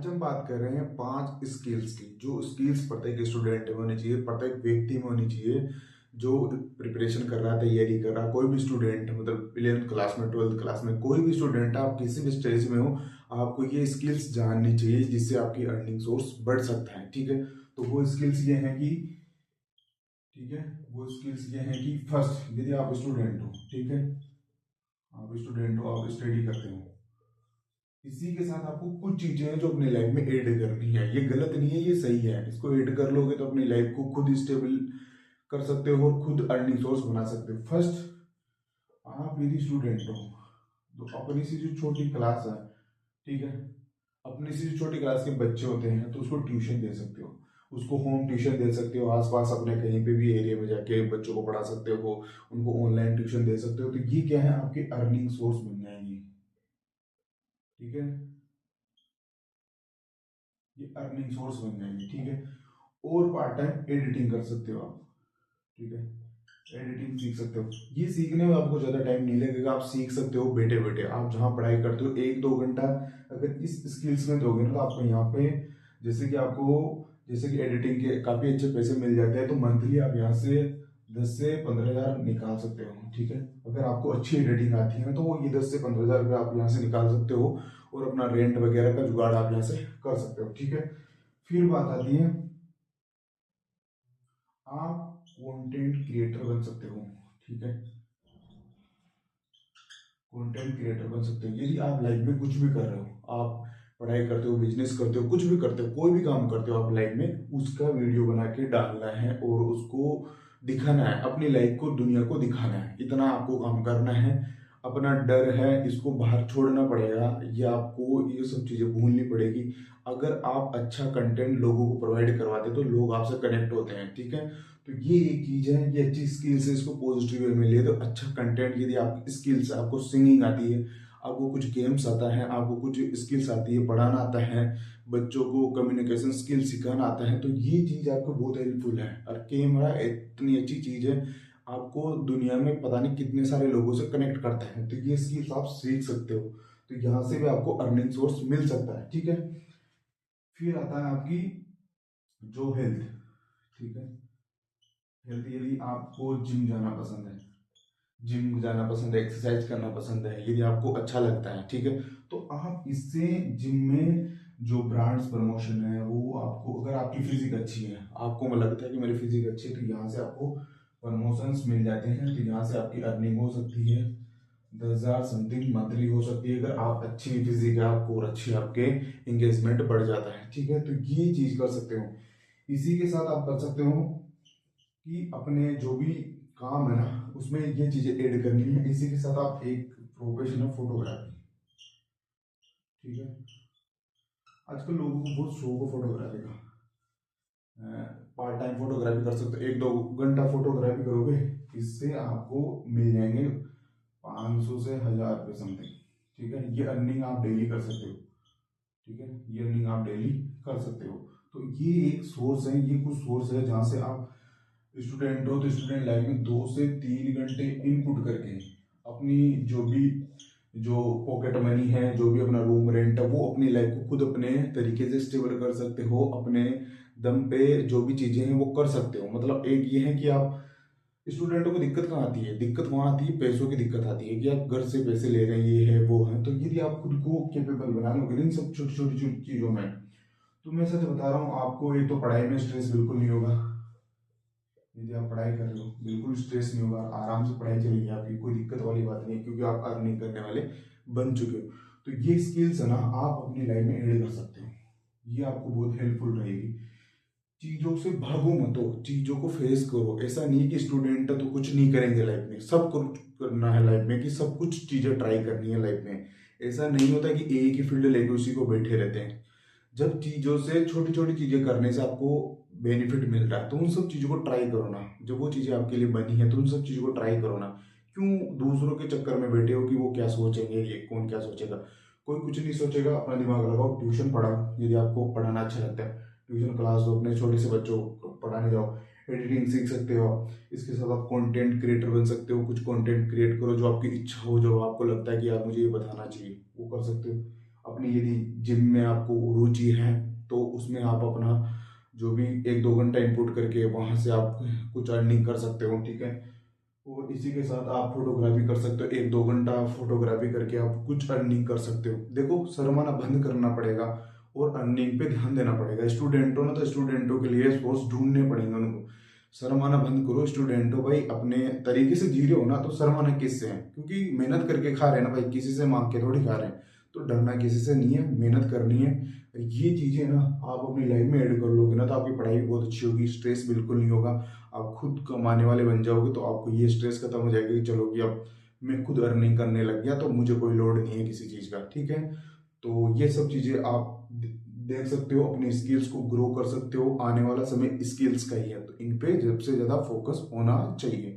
आज हम बात कर रहे हैं 5 स्किल्स की। जो स्किल्स प्रत्येक स्टूडेंट में होनी चाहिए, प्रत्येक व्यक्ति में होनी चाहिए जो प्रिपरेशन कर रहा है, तैयारी कर रहा है। कोई भी स्टूडेंट, मतलब 11th क्लास में, 12th क्लास में, कोई भी स्टूडेंट, आप किसी भी स्टेज में हो, आपको ये स्किल्स जाननी चाहिए जिससे आपकी अर्निंग सोर्स बढ़ सकता है। ठीक है, तो वो स्किल्स ये हैं कि ठीक है वो स्किल्स ये हैं कि फर्स्ट, यदि आप स्टूडेंट हो, ठीक है, आप स्टूडेंट हो, आप स्टडी करते हो, इसी के साथ आपको कुछ चीजें हैं जो अपनी लाइफ में ऐड करनी है। ये गलत नहीं है, ये सही है। इसको ऐड कर लोगे तो अपनी लाइफ को खुद स्टेबल कर सकते हो और खुद अर्निंग सोर्स बना सकते हो। फर्स्ट, आप यदि स्टूडेंट हो तो अपनी से जो छोटी क्लास है, ठीक है, अपनी से जो छोटी क्लास के बच्चे होते हैं तो उसको ट्यूशन दे सकते हो, उसको होम ट्यूशन दे सकते हो, आसपास अपने कहीं पे भी एरिया में जाके बच्चों को पढ़ा सकते हो, उनको ऑनलाइन ट्यूशन दे सकते हो। तो ये क्या है, आपके अर्निंग सोर्स बन जाएंगे। ठीक है, ये अर्निंग सोर्स बन जाएंगे। ठीक है, और पार्ट टाइम एडिटिंग कर सकते हो आप। ठीक है, एडिटिंग सीख सकते हो। ये सीखने में आपको ज़्यादा टाइम नहीं लगेगा, आप सीख सकते हो बैठे बैठे। आप जहाँ पढ़ाई करते हो 1-2 घंटा अगर इस स्किल्स में दोगे ना, तो आपको यहाँ पे जैसे कि एडिटिंग के काफ़ी अच्छे पैसे मिल जाते हैं, तो मंथली आप यहाँ से 10 से 15 हज़ार निकाल सकते हो। ठीक है, अगर आपको अच्छी एडिटिंग आती है ना, तो वो ये 10 से 15 हज़ार रुपये आप यहाँ से निकाल सकते हो और अपना रेंट वगैरह का जुगाड़ आप यहाँ से कर सकते हो। ठीक है, फिर बात आती है, आप कंटेंट क्रिएटर बन सकते हो। ठीक है, कंटेंट क्रिएटर बन सकते हो यदि आप लाइफ में कुछ भी कर रहे हो। आप पढ़ाई करते हो, बिजनेस करते हो, कुछ भी करते हो, कोई भी काम करते हो आप लाइफ में, उसका वीडियो बना के डालना है और उसको दिखाना है, अपनी लाइफ को दुनिया को दिखाना है। इतना आपको काम करना है। अपना डर है, इसको बाहर छोड़ना पड़ेगा, या आपको ये सब चीजें भूलनी पड़ेगी। अगर आप अच्छा कंटेंट लोगों को प्रोवाइड करवाते तो लोग आपसे कनेक्ट होते हैं। ठीक है, तो ये एक चीज है, ये अच्छी स्किल्स है, इसको पॉजिटिव वे में ले। तो अच्छा कंटेंट, यदि आप स्किल्स, आपको सिंगिंग आती है, आपको कुछ गेम्स आता है, आपको कुछ स्किल्स आती है, पढ़ाना आता है, बच्चों को कम्युनिकेशन स्किल सिखाना आता है, तो ये चीज आपको बहुत हेल्पफुल है। और कैमरा इतनी अच्छी चीज है, आपको दुनिया में पता नहीं कितने सारे लोगों से कनेक्ट करता है। तो ये स्किल्स आप सीख सकते हो, तो यहाँ से भी आपको अर्निंग सोर्स मिल सकता है। ठीक है, फिर आता है आपकी जो हेल्थ। ठीक है, हेल्थ, यदि आपको जिम जाना पसंद है, जिम जाना पसंद है, एक्सरसाइज करना पसंद है, यदि आपको अच्छा लगता है, ठीक है, तो आप इससे जिम में जो ब्रांड्स प्रमोशन है वो आपको, अगर आपकी फिजिक अच्छी है, आपको लगता है कि मेरी फिजिक अच्छी है, तो यहाँ से आपको प्रमोशंस मिल जाते हैं। तो यहाँ से आपकी अर्निंग हो सकती है 10,000 समथिंग मंथली हो सकती है, अगर आप अच्छी फिजिक है आपको और अच्छी आपके एंगेजमेंट बढ़ जाता है। ठीक है, तो ये चीज कर सकते हो। इसी के साथ आप कर सकते हो कि अपने जो भी काम है ना, उसमें ये चीजें ऐड करनी है। इसी के साथ आप एक प्रोफेशनल फोटोग्राफी। ठीक है, आजकल लोगों को बहुत शौक है फोटोग्राफी का। पार्ट टाइम फोटोग्राफी कर सकते हो, 1-2 घंटा फोटोग्राफी करोगे, इससे आपको मिल जाएंगे 500 से 1,000 रुपये समथिंग। ठीक है, ये अर्निंग आप डेली कर सकते हो। ठीक है, ये अर्निंग आप डेली कर सकते हो। तो ये एक सोर्स है, ये कुछ सोर्स है जहाँ से आप स्टूडेंट हो तो स्टूडेंट लाइफ में 2 से 3 घंटे इनपुट करके अपनी जो पॉकेट मनी है, जो भी अपना रूम रेंट है, वो अपनी लाइफ को खुद अपने तरीके से स्टेबल कर सकते हो। अपने दम पे जो भी चीजें हैं वो कर सकते हो। मतलब एक ये है कि आप, स्टूडेंटों को दिक्कत कहाँ आती है, दिक्कत वहां आती है, पैसों की दिक्कत आती है कि आप घर से पैसे ले रहे हैं, ये है वो है। तो यदि आप खुद को केपेबल बना लोगे इन सब छोटी छोटी चीजों में, तो मैं सच बता रहा हूँ आपको, एक तो पढ़ाई में स्ट्रेस बिल्कुल नहीं होगा। यदि आप पढ़ाई कर रहे हो बिल्कुल स्ट्रेस नहीं होगा, आराम से पढ़ाई चलेगी आपकी, कोई दिक्कत वाली बात नहीं है, क्योंकि आप अर्निंग करने वाले बन चुके हो। तो ये स्किल्स है ना, आप अपनी लाइफ में ऐड कर सकते हो, ये आपको बहुत हेल्पफुल रहेगी। चीजों से भागो मत, हो चीजों को फेस करो। ऐसा नहीं कि स्टूडेंट है तो कुछ नहीं करेंगे लाइफ में, सब कुछ करना है लाइफ में, कि सब कुछ चीजें ट्राई करनी है लाइफ में। ऐसा नहीं होता कि एक ही फील्ड लेके उसी को बैठे रहते हैं। जब चीजों से, छोटी छोटी चीजें करने से आपको बेनिफिट मिल रहा है, तो उन सब चीजों को ट्राई करो ना। जब वो चीजें आपके लिए बनी है तो उन सब चीजों को ट्राई करो ना। क्यों दूसरों के चक्कर में बैठे हो कि वो क्या सोचेंगे, ये कौन क्या सोचेगा। कोई कुछ नहीं सोचेगा, अपना दिमाग लगाओ, ट्यूशन पढ़ाओ, यदि आपको पढ़ाना अच्छा लगता है ट्यूशन क्लास दो, अपने छोटे से बच्चों को पढ़ाने जाओ, एडिटिंग सीख सकते हो आप। इसके साथ आप कंटेंट क्रिएटर बन सकते हो, कुछ कंटेंट क्रिएट करो जो आपकी इच्छा हो, जो आपको लगता है कि यार मुझे ये बताना चाहिए, वो कर सकते हो। अपनी यदि जिम में आपको रुचि है तो उसमें आप अपना जो भी 1-2 घंटा इनपुट करके वहां से आप कुछ अर्निंग कर सकते हो, ठीक है। और इसी के साथ आप फोटोग्राफी कर सकते हो, 1-2 घंटा फोटोग्राफी करके आप कुछ अर्निंग कर सकते हो। देखो, शर्माना बंद करना पड़ेगा और अर्निंग पे ध्यान देना पड़ेगा। स्टूडेंट हो ना, तो स्टूडेंटों के लिए सोर्स ढूंढने पड़ेंगे उनको। शर्माना बंद करो स्टूडेंटों, भाई अपने तरीके से जी रहे हो ना, तो शर्माना किससे है? क्योंकि मेहनत करके खा रहे हैं ना भाई, किसी से मांग के थोड़ी खा रहे हैं। तो डरना किसी से नहीं है, मेहनत करनी है। ये चीजें ना आप अपनी लाइफ में ऐड कर लोगे ना, तो आपकी पढ़ाई भी बहुत अच्छी होगी, स्ट्रेस बिल्कुल नहीं होगा। आप खुद कमाने वाले बन जाओगे, तो आपको ये स्ट्रेस खत्म हो जाएगा कि चलो कि अब मैं खुद अर्निंग करने लग गया, तो मुझे कोई लोड नहीं है किसी चीज का, ठीक है। तो ये सब चीजें आप देख सकते हो, अपनी स्किल्स को ग्रो कर सकते हो। आने वाला समय स्किल्स का ही है, तो इन पे सबसे ज्यादा फोकस होना चाहिए।